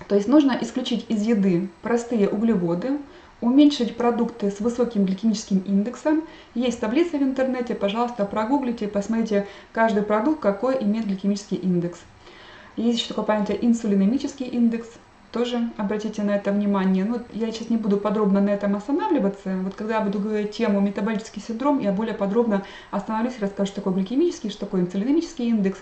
То есть нужно исключить из еды простые углеводы, уменьшить продукты с высоким гликемическим индексом. Есть таблица в интернете, пожалуйста, прогуглите, посмотрите каждый продукт, какой имеет гликемический индекс. Есть еще такое понятие инсулинемический индекс, тоже обратите на это внимание. Ну, я сейчас не буду подробно на этом останавливаться. Вот когда я буду говорить тему метаболический синдром, я более подробно остановлюсь и расскажу, что такое гликемический, что такое инсулинемический индекс.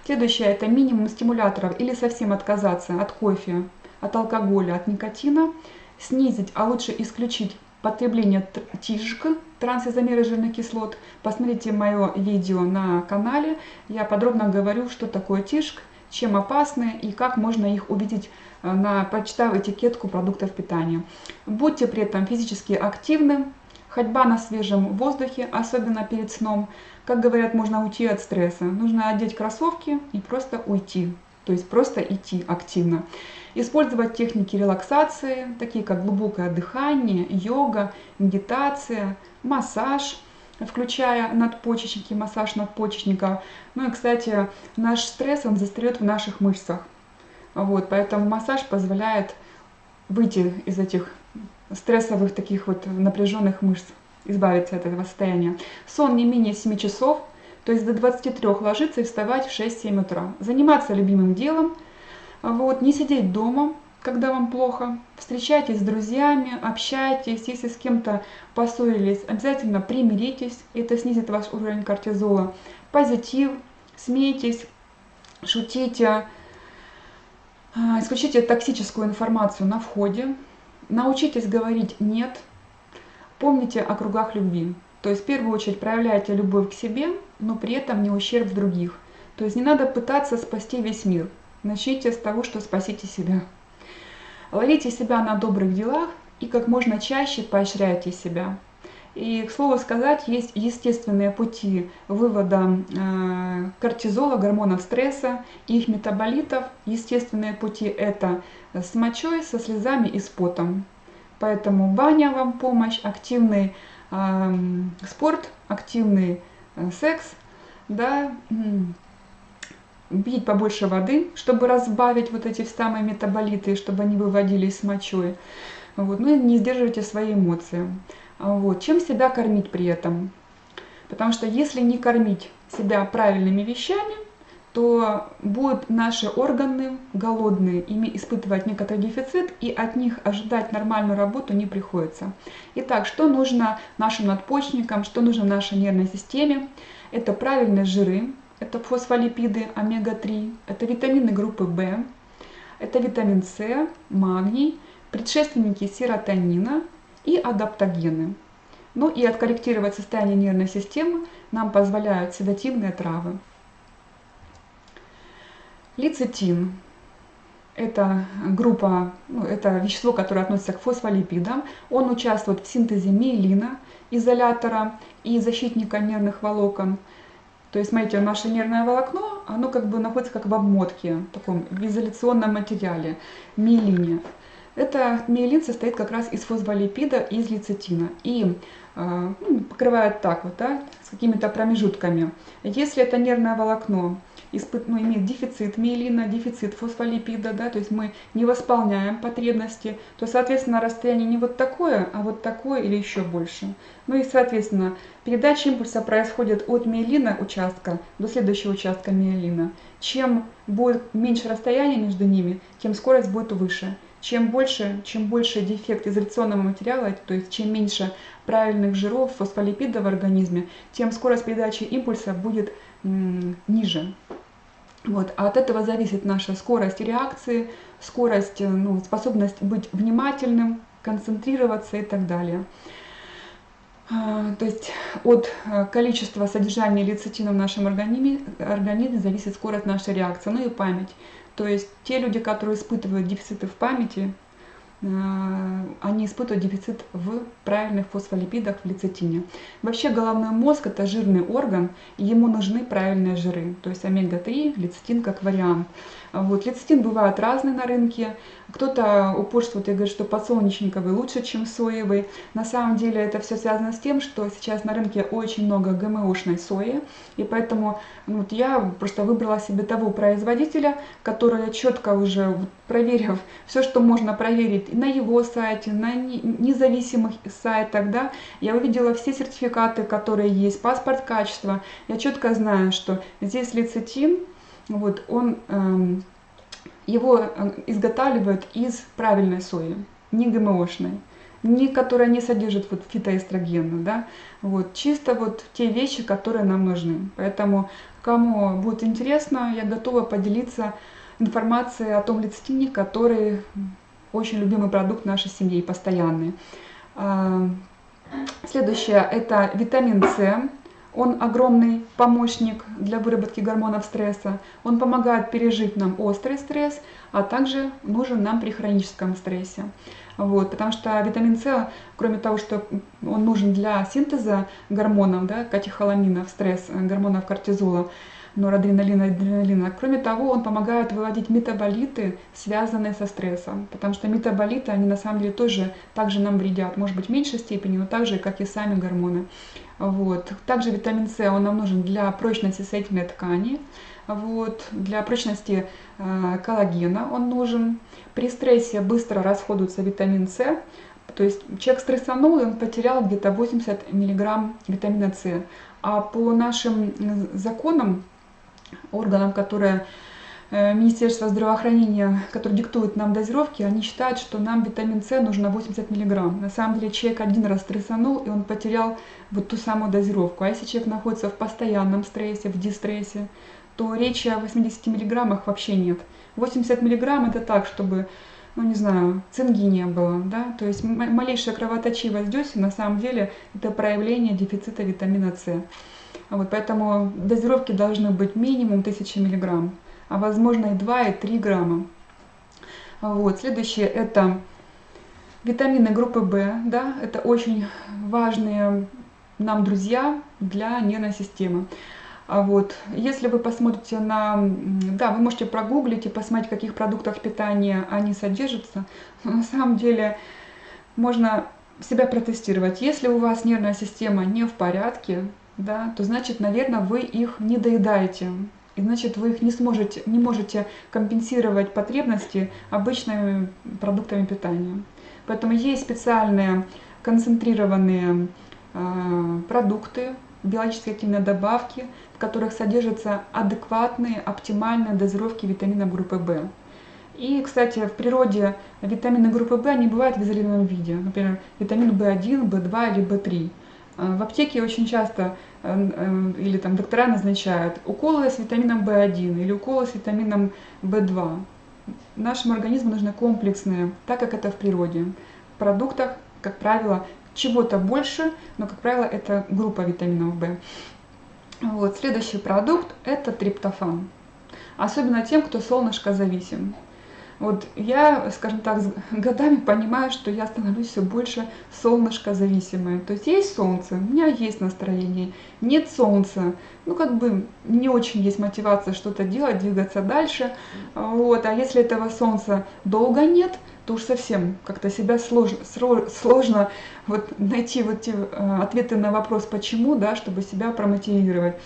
Следующее – это минимум стимуляторов или совсем отказаться от кофе, от алкоголя, от никотина, снизить, а лучше исключить потребление ТИЖК, трансизомеры жирных кислот. Посмотрите мое видео на канале, я подробно говорю, что такое ТИЖК, чем опасны и как можно их увидеть, прочитав этикетку продуктов питания. Будьте при этом физически активны, ходьба на свежем воздухе, особенно перед сном. Как говорят, можно уйти от стресса. Нужно одеть кроссовки и просто уйти, то есть просто идти активно. Использовать техники релаксации, такие как глубокое дыхание, йога, медитация, массаж, включая надпочечники, массаж надпочечников. Ну и, кстати, наш стресс, он застряет в наших мышцах. Вот, поэтому массаж позволяет выйти из этих стрессовых таких вот напряженных мышц, избавиться от этого состояния. Сон не менее 7 часов, то есть до 23 ложиться и вставать в 6-7 утра. Заниматься любимым делом, вот, не сидеть дома, когда вам плохо. Встречайтесь с друзьями, общайтесь, если с кем-то поссорились, обязательно примиритесь, это снизит ваш уровень кортизола. Позитив, смейтесь, шутите, исключите токсическую информацию на входе, научитесь говорить «нет», помните о кругах любви. То есть в первую очередь проявляйте любовь к себе, но при этом не ущерб в других. То есть не надо пытаться спасти весь мир. Начните с того, что спасите себя. Ловите себя на добрых делах и как можно чаще поощряйте себя. И, к слову сказать, есть естественные пути вывода кортизола, гормонов стресса, их метаболитов. Естественные пути – это с мочой, со слезами и с потом. Поэтому баня вам помощь, активный спорт, активный секс, да, пить побольше воды, чтобы разбавить вот эти самые метаболиты, чтобы они выводились с мочой. Вот. Ну и не сдерживайте свои эмоции. Вот. Чем себя кормить при этом? Потому что если не кормить себя правильными вещами, то будут наши органы голодные, ими испытывать некоторый дефицит, и от них ожидать нормальную работу не приходится. Итак, что нужно нашим надпочечникам, что нужно нашей нервной системе? Это правильные жиры, это фосфолипиды омега-3, это витамины группы В, это витамин С, магний, предшественники серотонина и адаптогены. Ну и откорректировать состояние нервной системы нам позволяют седативные травы. Лецитин – это группа, это вещество, которое относится к фосфолипидам. Он участвует в синтезе миелина, изолятора и защитника нервных волокон. То есть, смотрите, наше нервное волокно, оно как бы находится как в обмотке, в таком в изоляционном материале, миелине. Это миелин состоит как раз из фосфолипида и из лецитина. И покрывает так вот, да, с какими-то промежутками. Если это нервное волокно имеет дефицит миелина, дефицит фосфолипида, да, то есть мы не восполняем потребности, то, соответственно, расстояние не вот такое, а вот такое или еще больше. Ну и, соответственно, передача импульса происходит от миелина участка до следующего участка миелина. Чем будет меньше расстояние между ними, тем скорость будет выше. Чем больше дефект изоляционного материала, то есть чем меньше правильных жиров, фосфолипидов в организме, тем скорость передачи импульса будет ниже. Вот. А от этого зависит наша скорость реакции, скорость, способность быть внимательным, концентрироваться и так далее. То есть от количества содержания лецитина в нашем организме зависит скорость нашей реакции, ну и память. То есть те люди, которые испытывают дефициты в памяти, они испытывают дефицит в правильных фосфолипидах, в лецитине. Вообще головной мозг – это жирный орган, и ему нужны правильные жиры, то есть омега-3, лецитин как вариант. Вот. Лецитин бывает разный на рынке. Кто-то упорствует и говорит, что подсолнечниковый лучше, чем соевый. На самом деле это все связано с тем, что сейчас на рынке очень много ГМОшной сои. И поэтому я просто выбрала себе того производителя, который четко уже проверив все, что можно проверить на его сайте, на независимых сайтах, да, я увидела все сертификаты, которые есть, паспорт качества. Я четко знаю, что здесь лецитин, вот, его изготавливают из правильной сои, не ГМОшной. которые не содержат вот фитоэстрогены, да, вот, чисто вот те вещи, которые нам нужны. Поэтому, кому будет интересно, я готова поделиться информацией о том лецитине, который очень любимый продукт нашей семьи, постоянный. Следующее – это витамин С. Он огромный помощник для выработки гормонов стресса. Он помогает пережить нам острый стресс, а также нужен нам при хроническом стрессе. Вот, потому что витамин С, кроме того, что он нужен для синтеза гормонов, да, катехоламинов, стресс, гормонов кортизола, норадреналина, адреналина, кроме того, он помогает выводить метаболиты, связанные со стрессом. Потому что метаболиты, они на самом деле тоже также нам вредят. Может быть, в меньшей степени, но так же, как и сами гормоны. Вот. Также витамин С, он нам нужен для прочности соединительной ткани, вот, для прочности коллагена он нужен. При стрессе быстро расходуется витамин С, то есть человек стрессанул, и он потерял где-то 80 мг витамина С. А по нашим законам, органам, которые Министерство здравоохранения, которые диктуют нам дозировки, они считают, что нам витамин С нужно 80 мг. На самом деле человек один раз стрессанул, и он потерял вот ту самую дозировку. А если человек находится в постоянном стрессе, в дистрессе, то речи о 80 мг вообще нет. 80 мг это так, чтобы, ну не знаю, цинги не было, да, то есть малейшая кровоточивость десен на самом деле это проявление дефицита витамина С. Вот, поэтому дозировки должны быть минимум 1000 мг, а возможно и 2, и 3 грамма. Вот, следующее это витамины группы В, да, это очень важные нам друзья для нервной системы. Вот. Если вы посмотрите да, вы можете прогуглить и посмотреть, в каких продуктах питания они содержатся. Но на самом деле можно себя протестировать. Если у вас нервная система не в порядке, да, то значит, наверное, вы их не доедаете. И значит, вы их не можете компенсировать потребности обычными продуктами питания. Поэтому есть специальные концентрированные продукты, биологически активные добавки, в которых содержатся адекватные, оптимальные дозировки витаминов группы В. И, кстати, в природе витамины группы В не бывают в изолированном виде. Например, витамин В1, В2 или В3. В аптеке очень часто или там доктора назначают уколы с витамином В1 или уколы с витамином В2. Нашему организму нужны комплексные, так как это в природе. В продуктах, как правило, чего-то больше, но, как правило, это группа витаминов В. Вот. Следующий продукт – это триптофан. Особенно тем, кто солнышкозависим. Вот я, скажем так, с годами понимаю, что я становлюсь все больше солнышкозависимой. То есть солнце, у меня есть настроение, нет солнца, ну как бы не очень есть мотивация что-то делать, двигаться дальше. Вот. А если этого солнца долго нет, то уж совсем как-то себя сложно вот найти вот те ответы на вопрос «почему?», да, чтобы себя промотивировать.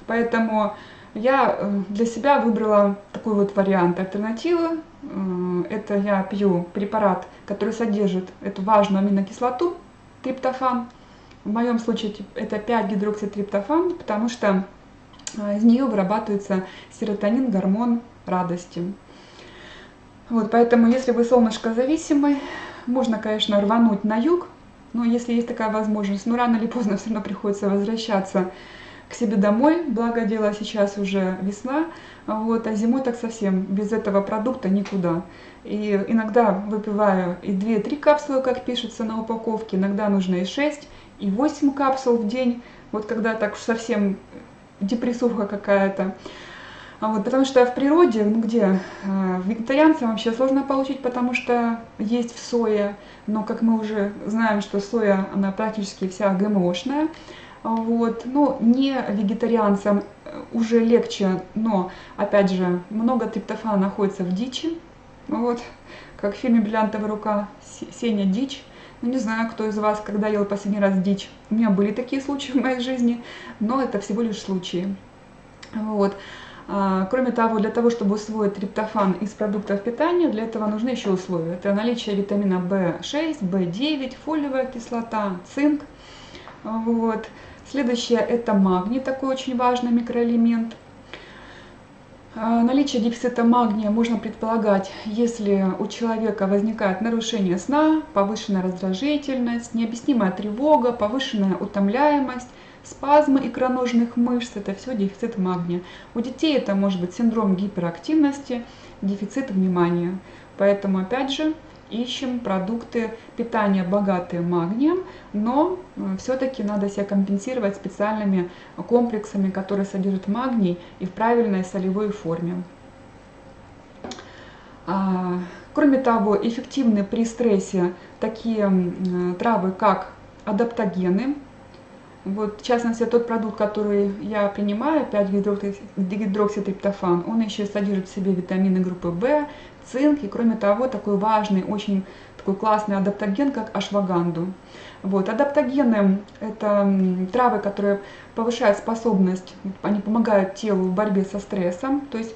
Поэтому я для себя выбрала такой вот вариант альтернативы. Это я пью препарат, который содержит эту важную аминокислоту, триптофан. В моем случае это 5-гидрокситриптофан, потому что из нее вырабатывается серотонин, гормон радости. Вот, поэтому, если вы солнышкозависимый, можно, конечно, рвануть на юг, но если есть такая возможность, но рано или поздно все равно приходится возвращаться к себе домой, благо дело сейчас уже весна, вот, а зимой так совсем без этого продукта никуда. И иногда выпиваю и 2-3 капсулы, как пишется на упаковке, иногда нужно и 6, и 8 капсул в день, вот когда так уж совсем депрессуха какая-то. Вот, потому что в природе, ну где, вегетарианцам вообще сложно получить, потому что есть в сое, но как мы уже знаем, что соя, она практически вся ГМОшная. Вот, ну, не вегетарианцам уже легче, но, опять же, много триптофана находится в дичи. Вот, как в фильме «Бриллиантовая рука» Сеня дичь. Ну, не знаю, кто из вас когда ел последний раз дичь. У меня были такие случаи в моей жизни, но это всего лишь случаи. Вот. Кроме того, для того, чтобы усвоить триптофан из продуктов питания, для этого нужны еще условия. Это наличие витамина В6, В9, фолиевая кислота, цинк. Вот. Следующее – это магний, такой очень важный микроэлемент. Наличие дефицита магния можно предполагать, если у человека возникает нарушение сна, повышенная раздражительность, необъяснимая тревога, повышенная утомляемость, спазмы икроножных мышц. Это все дефицит магния. У детей это может быть синдром гиперактивности, дефицит внимания. Поэтому, опять же, ищем продукты питания, богатые магнием, но все-таки надо себя компенсировать специальными комплексами, которые содержат магний и в правильной солевой форме. Кроме того, эффективны при стрессе такие травы, как адаптогены. Вот, в частности, тот продукт, который я принимаю, 5-гидрокситриптофан, он еще содержит в себе витамины группы В, цинк и, кроме того, такой важный, очень такой классный адаптоген, как ашваганду. Вот, адаптогены – это травы, которые повышают способность, они помогают телу в борьбе со стрессом. То есть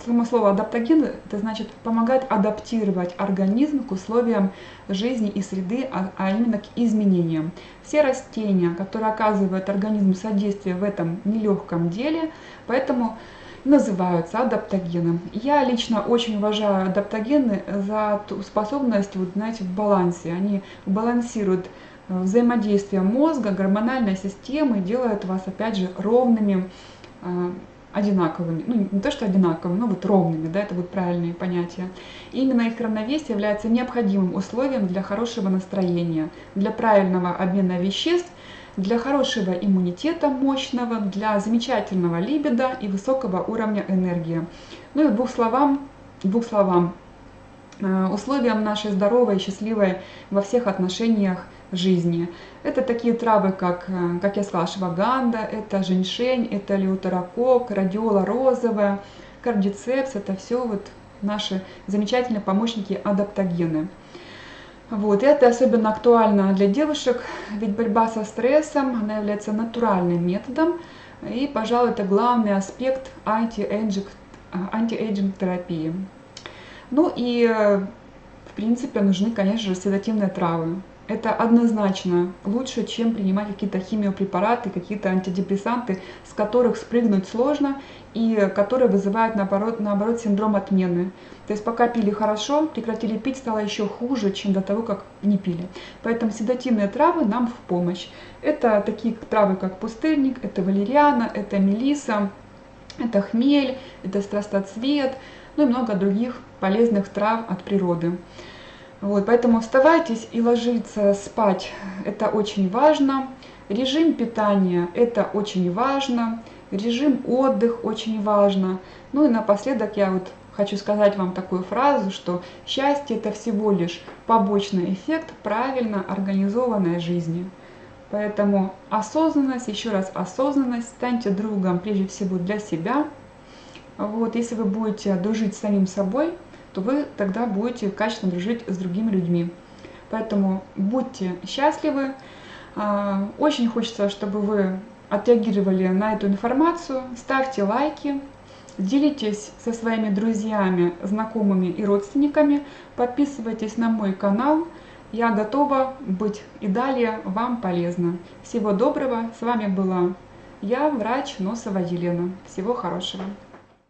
само слово адаптоген – это значит помогать адаптировать организм к условиям жизни и среды, а именно к изменениям. Все растения, которые оказывают организму содействие в этом нелегком деле, поэтому называются адаптогеном. Я лично очень уважаю адаптогены за ту способность, вот, знаете, в балансе. Они балансируют взаимодействие мозга, гормональной системы, делают вас, опять же, ровными, одинаковыми. Ну, не то, что одинаковыми, но вот ровными, да, это вот правильные понятия. И именно их равновесие является необходимым условием для хорошего настроения, для правильного обмена веществ, для хорошего иммунитета мощного, для замечательного либидо и высокого уровня энергии. Ну и двух словам, условием нашей здоровой и счастливой во всех отношениях жизни. Это такие травы, как я сказала, ашваганда, это женьшень, это леутерокок, радиола розовая, кардицепс. Это все вот наши замечательные помощники адаптогены. Вот, это особенно актуально для девушек, ведь борьба со стрессом, она является натуральным методом, и, пожалуй, это главный аспект антиэйджинг терапии. Ну и, в принципе, нужны, конечно же, седативные травы. Это однозначно лучше, чем принимать какие-то химиопрепараты, какие-то антидепрессанты, с которых спрыгнуть сложно и которые вызывают, наоборот, синдром отмены. То есть пока пили хорошо, прекратили пить, стало еще хуже, чем до того, как не пили. Поэтому седативные травы нам в помощь. Это такие травы, как пустырник, это валериана, это мелиса, это хмель, это страстоцвет, ну и много других полезных трав от природы. Вот, поэтому вставайтесь и ложиться спать, это очень важно. Режим питания – это очень важно. Режим отдыха очень важно. Ну и напоследок я вот хочу сказать вам такую фразу, что счастье – это всего лишь побочный эффект правильно организованной жизни. Поэтому осознанность, еще раз осознанность, станьте другом прежде всего для себя. Вот, если вы будете дружить с самим собой, то вы тогда будете качественно дружить с другими людьми. Поэтому будьте счастливы. Очень хочется, чтобы вы отреагировали на эту информацию. Ставьте лайки, делитесь со своими друзьями, знакомыми и родственниками. Подписывайтесь на мой канал. Я готова быть и далее вам полезна. Всего доброго. С вами была я, врач Носова Елена. Всего хорошего.